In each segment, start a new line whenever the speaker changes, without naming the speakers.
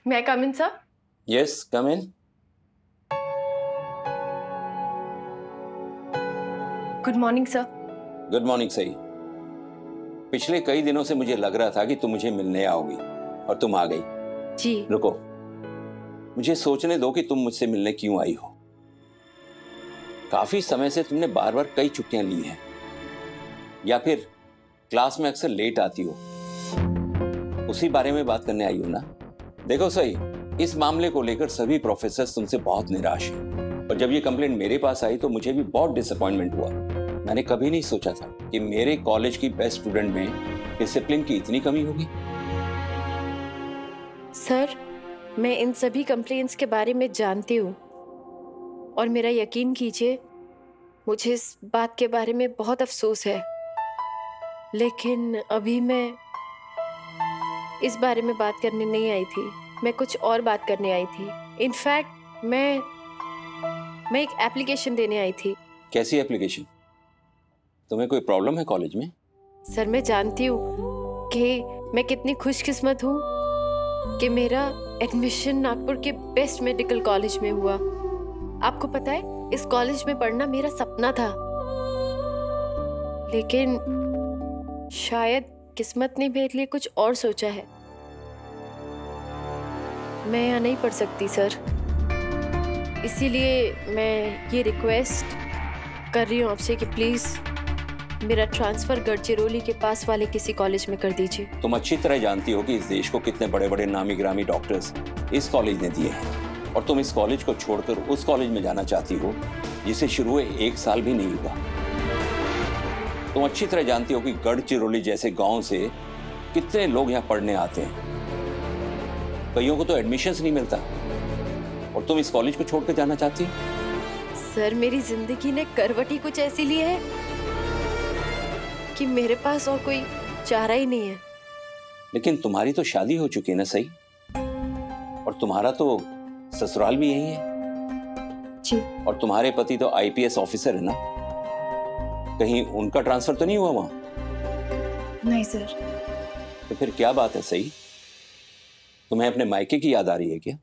May I come in, sir?
Yes, come in.
Good morning, sir.
Good morning सही। पिछले कई दिनों से मुझे लग रहा था कि तुम मुझे मिलने आओगी और तुम आ गई।
जी।
रुको, मुझे सोचने दो कि तुम मुझसे मिलने क्यों आई हो। काफी समय से तुमने बार बार कई छुट्टियां ली हैं, या फिर क्लास में अक्सर लेट आती हो, उसी बारे में बात करने आई हो ना। देखो सही, इस मामले को लेकर सभी प्रोफेसर तुमसे बहुत निराश हैं, और जब ये कंप्लेंट मेरे पास आई तो मुझे भी बहुत डिसअपॉइंटमेंट हुआ। मैंने कभी नहीं सोचा था कि मेरे कॉलेज की बेस्ट स्टूडेंट में डिसिप्लिन की इतनी कमी होगी।
सर, मैं इन सभी कंप्लेंट्स के बारे में जानती हूँ, और मेरा यकीन कीजिए, मुझे इस बात के बारे में बहुत अफसोस है, लेकिन अभी मैं इस बारे में बात करने नहीं आई थी। मैं कुछ और बात करने आई थी। इनफैक्ट मैं एक एप्लीकेशन देने आई थी।
कैसी एप्लीकेशन? तुम्हें कोई प्रॉब्लम है कॉलेज में?
सर, मैं जानती हूँ कि मैं कितनी खुशकिस्मत हूँ कि मेरा एडमिशन नागपुर के बेस्ट मेडिकल कॉलेज में हुआ। आपको पता है, इस कॉलेज में पढ़ना मेरा सपना था, लेकिन शायद किस्मत ने मेरे लिए कुछ और सोचा है। मैं यहाँ नहीं पढ़ सकती सर, इसीलिए मैं ये रिक्वेस्ट कर रही हूँ आपसे कि प्लीज मेरा ट्रांसफर गढ़चिरौली के पास वाले किसी कॉलेज में कर दीजिए।
तुम अच्छी तरह जानती हो कि इस देश को कितने बड़े बड़े नामी गिरामी डॉक्टर्स इस कॉलेज ने दिए हैं, और तुम इस कॉलेज को छोड़कर उस कॉलेज में जाना चाहती हो जिसे शुरू हुए 1 साल भी नहीं हुआ। तुम अच्छी तरह जानती हो कि गढ़चिरौली जैसे गांव से कितने लोग यहाँ पढ़ने आते हैं, कईयों को तो एडमिशन्स नहीं मिलता, और तुम इस कॉलेज को छोड़कर जाना चाहती हो।
सर, मेरी जिंदगी ने करवट ही कुछ ऐसी ली है कि मेरे पास और कोई चारा ही नहीं है।
लेकिन तुम्हारी तो शादी हो चुकी है ना सही, और तुम्हारा तो ससुराल भी यही है।
जी।
और तुम्हारे पति तो आईपीएस ऑफिसर है ना, कहीं उनका ट्रांसफर तो नहीं हुआ वहां?
नहीं सर।
तो फिर क्या बात है सही, तुम्हें अपने मायके की याद आ रही है क्या?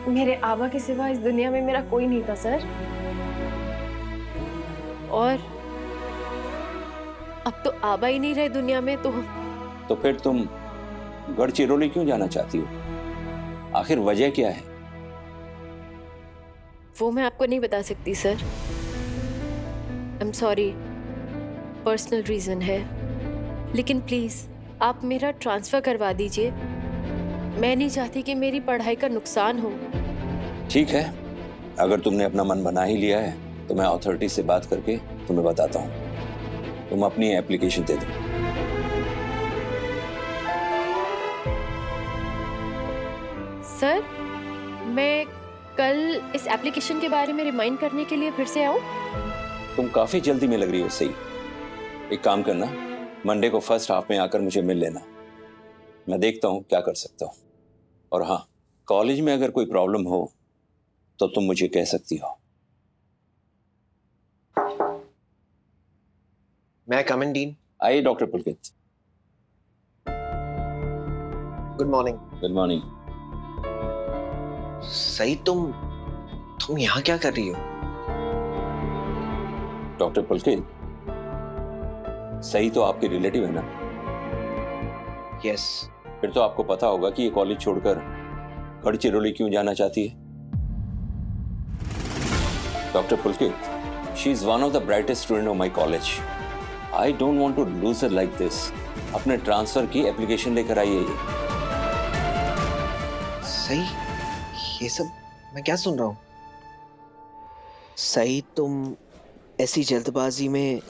मेरे आबा के सिवा इस दुनिया में मेरा कोई नहीं था सर, और अब तो आबा ही नहीं रहे दुनिया में, तो
फिर तुम गढ़चिरौली क्यों जाना चाहती हो? आखिर वजह क्या है?
वो मैं आपको नहीं बता सकती sir. I am sorry, personal reason है, लेकिन प्लीज आप मेरा ट्रांसफर करवा दीजिए। मैं नहीं चाहती कि मेरी पढ़ाई का नुकसान हो।
ठीक है, अगर तुमने अपना मन बना ही लिया है तो मैं अथॉरिटी से बात करके तुम्हें बताता हूँ। तुम अपनी एप्लीकेशन दे दो।
सर, मैं कल इस एप्लीकेशन के बारे में रिमाइंड करने के लिए फिर से आऊं?
तुम काफी जल्दी में लग रही हो सही। एक काम करना, मंडे को फर्स्ट हाफ में आकर मुझे मिल लेना, मैं देखता हूँ क्या कर सकता हूँ। और हाँ, कॉलेज में अगर कोई प्रॉब्लम हो तो तुम मुझे कह सकती हो।
मैं कम इन डीन?
आइए doctor Pulkit.
Good morning.
Good morning.
सही, तुम यहाँ क्या कर रही हो?
डॉक्टर पुलकित, सही तो आपके रिलेटिव है ना?
यस।
फिर तो आपको पता होगा कि ये कॉलेज छोड़कर गढ़चिरौली क्यों जाना चाहती है। Doctor Pulkit, she is one of the brightest student of my college. I don't want to lose her like this. अपने ट्रांसफर की एप्लीकेशन लेकर आइए।
सही, ये सब मैं क्या सुन रहा हूँ? सही, तुम ऐसी जल्दबाजी में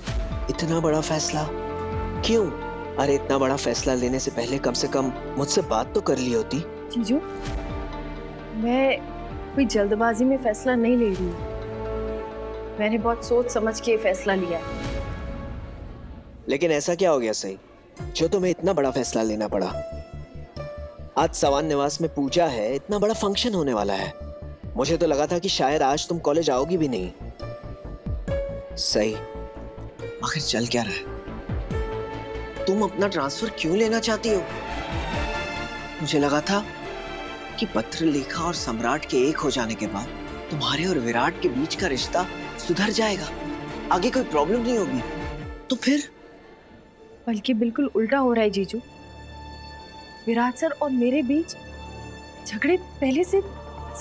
इतना बड़ा फैसला क्यों? अरे इतना बड़ा फैसला लेने से पहले कम से कम मुझसे बात तो कर ली होती।
जीजू, मैं कोई जल्दबाजी में फैसला नहीं ले रही हूँ। मैंने बहुत सोच समझ के फैसला लिया।
लेकिन ऐसा क्या हो गया सही जो तुम्हें इतना बड़ा फैसला लेना पड़ा? आज सवान निवास में पूजा है, इतना बड़ा फंक्शन होने वाला है। मुझे तो लगा था कि शायद आज तुम कॉलेज आओगी भी नहीं। सही, आखिर चल क्या रहा है? तुम अपना ट्रांसफर क्यों लेना चाहती हो? मुझे लगा था कि पत्रलेखा और सम्राट के एक हो जाने के बाद तुम्हारे और विराट के बीच का रिश्ता सुधर जाएगा, आगे कोई प्रॉब्लम नहीं होगी। तो फिर?
बल्कि बिल्कुल उल्टा हो रहा है जीजू। विराट सर और मेरे बीच झगड़े पहले से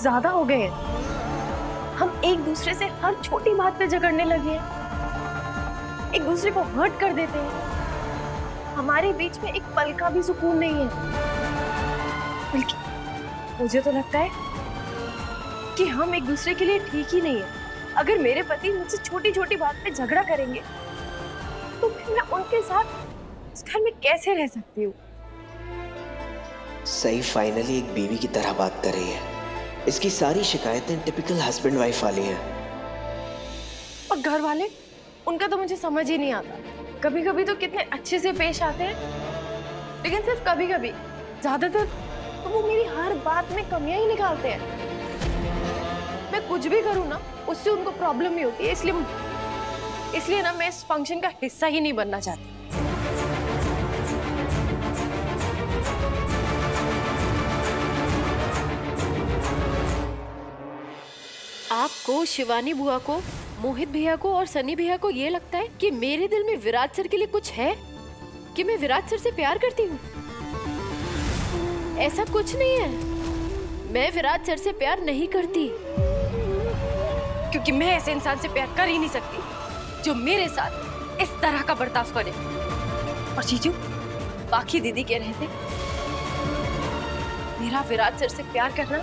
ज्यादा हो गए हैं। हम एक दूसरे से हर छोटी बात पे झगड़ने लगे हैं, एक दूसरे को हर्ट कर देते हैं। हमारे बीच में एक पल का भी सुकून नहीं है। बल्कि मुझे तो लगता है कि हम एक दूसरे के लिए ठीक ही नहीं है। अगर मेरे पति मुझसे छोटी छोटी बात पे झगड़ा करेंगे तो फिर मैं उनके साथ इस घर में कैसे रह सकती हूँ?
सही फाइनली एक बीवी की तरह बात कर रही है। इसकी सारी शिकायतें टिपिकल हस्बैंड वाइफ वाली हैं।
और घर वाले, उनका तो मुझे समझ ही नहीं आता। कभी कभी तो कितने अच्छे से पेश आते हैं, लेकिन सिर्फ कभी कभी, ज्यादातर तो वो मेरी हर बात में कमियां ही निकालते हैं। मैं कुछ भी करूँ ना, उससे उनको प्रॉब्लम ही होती है। इसलिए ना मैं इस फंक्शन का हिस्सा ही नहीं बनना चाहती। आपको, शिवानी बुआ को, मोहित भैया को और सनी भैया को ये लगता है कि मेरे दिल में विराट सर के लिए कुछ है, कि मैं विराट सर से प्यार करती हूँ? ऐसा कुछ नहीं है। मैं विराट सर से प्यार नहीं करती, क्योंकि मैं ऐसे इंसान से प्यार कर ही नहीं सकती जो मेरे साथ इस तरह का बर्ताव करे। और जीजू, बाकी दीदी कह रहे थे मेरा विराट सर से प्यार करना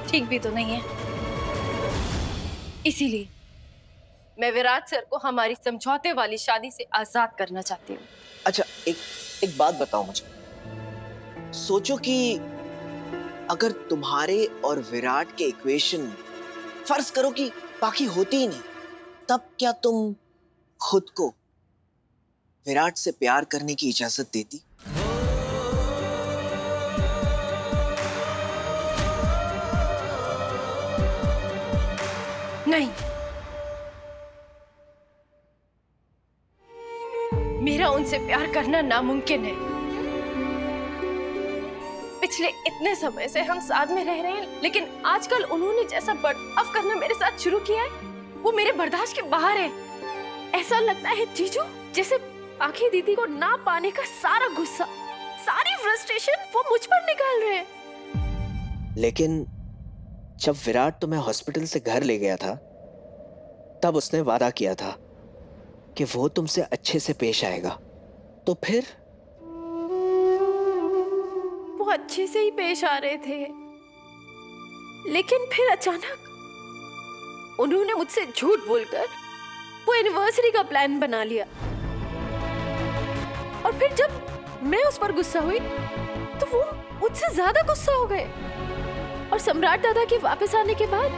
ठीक भी तो नहीं है। इसीलिए मैं विराट सर को हमारी समझौते वाली शादी से आजाद करना चाहती हूँ।
अच्छा, एक बात बताओ मुझे। सोचो कि अगर तुम्हारे और विराट के इक्वेशन, फर्ज करो कि बाकी होती ही नहीं, तब क्या तुम खुद को विराट से प्यार करने की इजाजत देती?
नहीं, मेरा उनसे प्यार करना नामुमकिन है। पिछले इतने समय से हम साथ में रह रहे हैं, लेकिन आजकल उन्होंने जैसा बर्ताव करना मेरे साथ शुरू किया है, वो मेरे बर्दाश्त के बाहर है। ऐसा लगता है जीजू जैसे आखी दीदी को ना पाने का सारा गुस्सा, सारी फ्रस्ट्रेशन वो मुझ पर निकाल रहे हैं।
लेकिन जब विराट तुम्हें हॉस्पिटल से घर ले गया था, तब उसने वादा किया था कि वो तुमसे अच्छे से पेश आएगा। तो फिर?
वो अच्छे से ही पेश आ रहे थे, लेकिन फिर अचानक उन्होंने मुझसे झूठ बोलकर वो एनिवर्सरी का प्लान बना लिया। और फिर जब मैं उस पर गुस्सा हुई तो वो मुझसे ज्यादा गुस्सा हो गए। और सम्राट दादा के वापस आने के बाद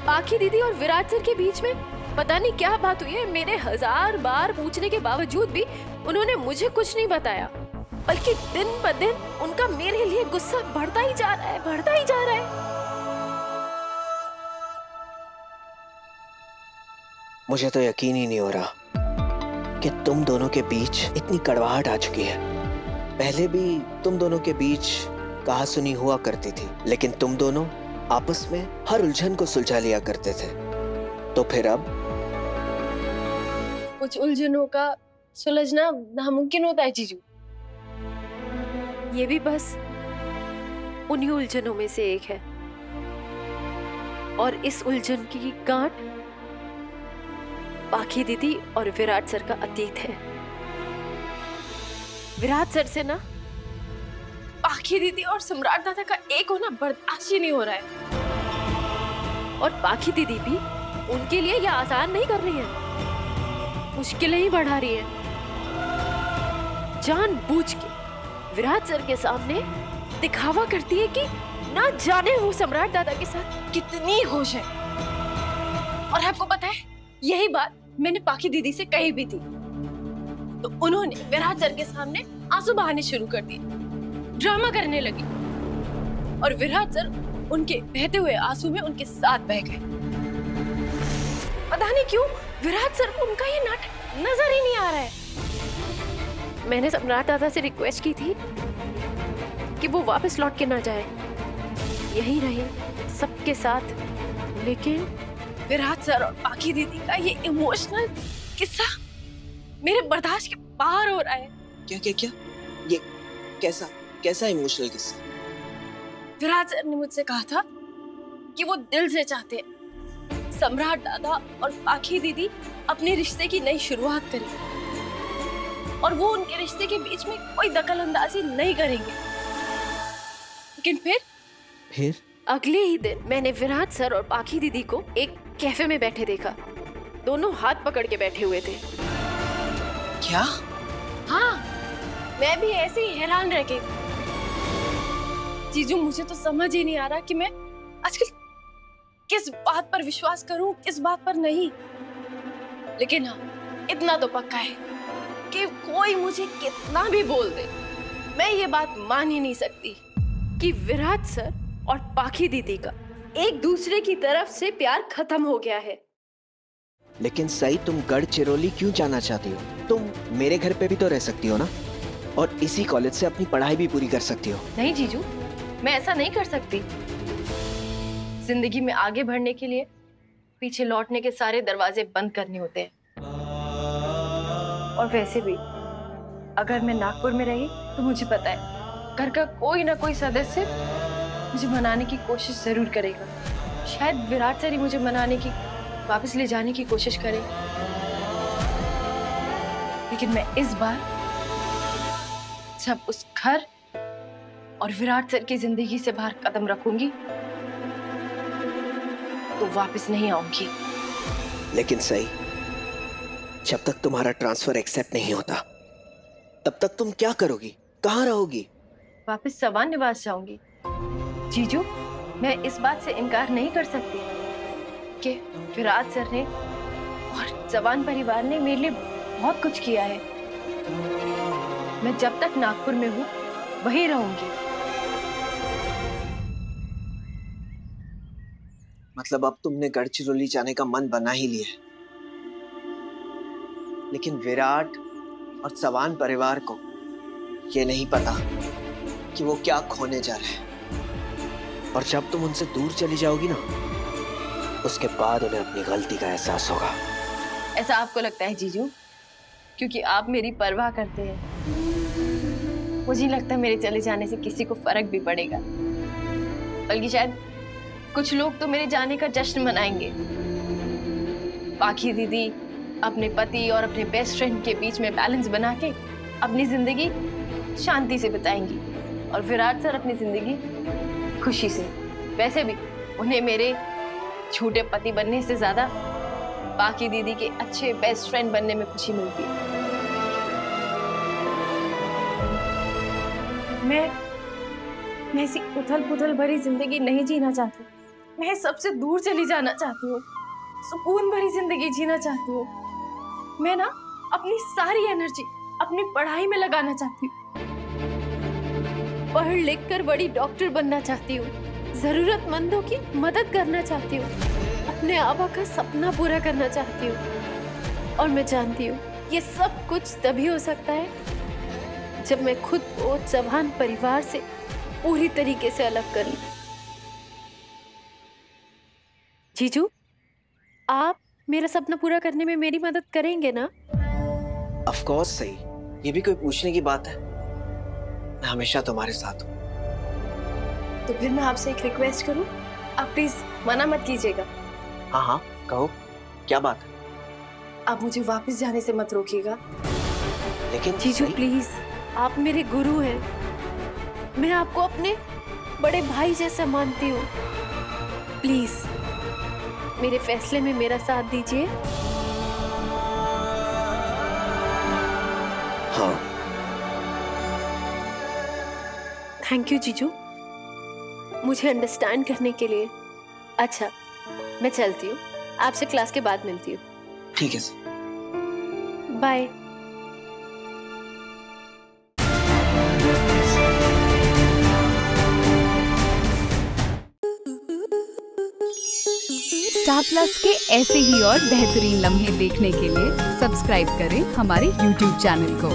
पाखी दीदी और विराट सर के बीच में पता नहीं क्या बात हुई है। मेरे 1000 बार पूछने के बावजूद भी उन्होंने मुझे कुछ नहीं बताया, बल्कि दिन ब दिन उनका मेरे लिए गुस्सा बढ़ता ही जा रहा है, बढ़ता ही जा रहा है।
मुझे तो यकीन ही नहीं हो रहा कि तुम दोनों के बीच इतनी कड़वाहट आ चुकी है। पहले भी तुम दोनों के बीच कहा सुनी हुआ करती थी, लेकिन तुम दोनों आपस में हर उलझन को सुलझा लिया करते थे। तो फिर अब
कुछ उलझनों का सुलझना नामुमकिन होता है जीजू। ये भी बस उन्हीं उलझनों में से एक है, और इस उलझन की गांठ पाखी दीदी और विराट सर का अतीत है। विराट सर से ना पाखी दीदी और सम्राट दादा का एक होना बर्दाश्त ही नहीं हो रहा है। और पाखी दीदी भी उनके लिए यह आसान नहीं कर रही है, मुश्किलें ही बढ़ा रही है। जानबूझ के विराट सर के सामने दिखावा करती है कि ना जाने वो सम्राट दादा के साथ कितनी खुश है। और आपको पता है, यही बात मैंने पाखी दीदी से कही भी थी, तो उन्होंने विराट सर के सामने आंसू बहाने शुरू कर दिए, ड्रामा करने लगी। और विराट सर उनके बहते हुए आंसू में उनके साथ बह गए। पता नहीं क्यों विराट सर को उनका ये नाटक नजर ही नहीं आ रहा है। मैंने सम्राट दादा से रिक्वेस्ट की थी कि वो वापस लौट के ना जाए, यही रहे सबके साथ, लेकिन विराट सर और पाखी दीदी का ये इमोशनल किस्सा मेरे बर्दाश्त के बाहर हो रहा है।
क्या क्या क्या? ये कैसा कैसा इमोशनल किस्सा?
विराट सर ने मुझसे कहा था कि वो दिल से चाहते हैं सम्राट दादा और पाखी दीदी अपने रिश्ते की नई शुरुआत करें और वो उनके रिश्ते के बीच में कोई दखल अंदाजी नहीं करेंगे। लेकिन फिर अगले ही दिन मैंने विराट सर और पाखी दीदी को एक कैफे में बैठे देखा। दोनों हाथ पकड़ के बैठे हुए थे।
क्या?
हाँ, मैं भी ऐसे ही हैरान रह गई। जीजू, मुझे तो समझ ही नहीं आ रहा कि मैं आजकल किस बात पर विश्वास करूं, किस बात पर नहीं। लेकिन हाँ, इतना तो पक्का है कि कोई मुझे कितना भी बोल दे, मैं ये बात मान ही नहीं सकती कि विराट सर और पाखी दीदी का एक दूसरे की तरफ से प्यार खत्म हो गया है।
लेकिन सही, तुम गढ़चिरौली क्यों जाना चाहती हो? तुम मेरे घर पे भी तो रह सकती हो ना, और इसी कॉलेज से अपनी पढ़ाई भी पूरी कर सकती हो।
नहीं जीजू, मैं ऐसा नहीं कर सकती। जिंदगी में आगे बढ़ने के लिए पीछे लौटने के सारे दरवाजे बंद करने होते हैं। और वैसे भी अगर मैं नागपुर में रही तो मुझे पता है घर का कोई ना कोई सदस्य मुझे मनाने की कोशिश जरूर करेगा। शायद विराट सर ही मुझे मनाने की, वापस ले जाने की कोशिश करे। लेकिन मैं इस बार जब उस घर और विराट सर की जिंदगी से बाहर कदम रखूंगी तो वापस नहीं आऊंगी।
लेकिन सही, जब तक तुम्हारा ट्रांसफर एक्सेप्ट नहीं होता तब तक तुम क्या करोगी? कहाँ रहोगी?
वापस सवान निवास जाऊंगी। जीजू, मैं इस बात से इनकार नहीं कर सकती कि विराट सर ने और जवान परिवार ने मेरे लिए बहुत कुछ किया है। मैं जब तक नागपुर में हूँ वहीं रहूंगी।
मतलब अब तुमने गढ़चिरौली जाने का मन बना ही लिया है। लेकिन विराट और चौहान परिवार को ये नहीं पता कि वो क्या खोने जा रहे हैं। और जब तुम उनसे दूर चली जाओगी ना, उसके बाद उन्हें अपनी गलती का एहसास होगा।
ऐसा आपको लगता है जीजू? क्योंकि आप मेरी परवाह करते हैं। मुझे लगता है मेरे चले जाने से किसी को फर्क भी पड़ेगा। बल्कि शायद कुछ लोग तो मेरे जाने का जश्न मनाएंगे। पाखी दीदी अपने पति और अपने बेस्ट फ्रेंड के बीच में बैलेंस बना के अपनी जिंदगी शांति से बिताएंगी, और विराट सर अपनी जिंदगी खुशी से। वैसे भी उन्हें मेरे झूठे पति बनने से ज्यादा पाखी दीदी के अच्छे बेस्ट फ्रेंड बनने में खुशी मिलती है। मैं ऐसी उथल पुथल भरी जिंदगी नहीं जीना चाहती। मैं सबसे दूर चली जाना चाहती हूँ, सुकून भरी जिंदगी जीना चाहती हूँ। मैं ना अपनी सारी एनर्जी अपनी पढ़ाई में लगाना चाहती हूँ। पढ़ लिख कर बड़ी डॉक्टर बनना चाहती हूँ। जरूरतमंदों की मदद करना चाहती हूँ। अपने आबा का सपना पूरा करना चाहती हूँ। और मैं जानती हूँ ये सब कुछ तभी हो सकता है जब मैं खुद को चौहान परिवार से पूरी तरीके से अलग कर लूं। जीजू, आप मेरा सपना पूरा करने में मेरी मदद करेंगे ना?
ऑफ कोर्स सही, ये भी कोई पूछने की बात है? मैं हमेशा तुम्हारे साथ हूँ।
तो फिर मैं आपसे एक रिक्वेस्ट करूं, आप प्लीज मना मत कीजिएगा।
हाँ हाँ, कहो, क्या बात है?
आप मुझे वापस जाने से मत रोकिएगा।
लेकिन
जीजू प्लीज, आप मेरे गुरु हैं। मैं आपको अपने बड़े भाई जैसा मानती हूँ। प्लीज मेरे फैसले में मेरा साथ दीजिए।
हाँ।
थैंक यू जीजू, मुझे अंडरस्टैंड करने के लिए। अच्छा, मैं चलती हूँ, आपसे क्लास के बाद मिलती हूँ।
ठीक है सर।
बाय।
स्टार प्लस के ऐसे ही और बेहतरीन लम्हे देखने के लिए सब्सक्राइब करें हमारे YouTube चैनल को।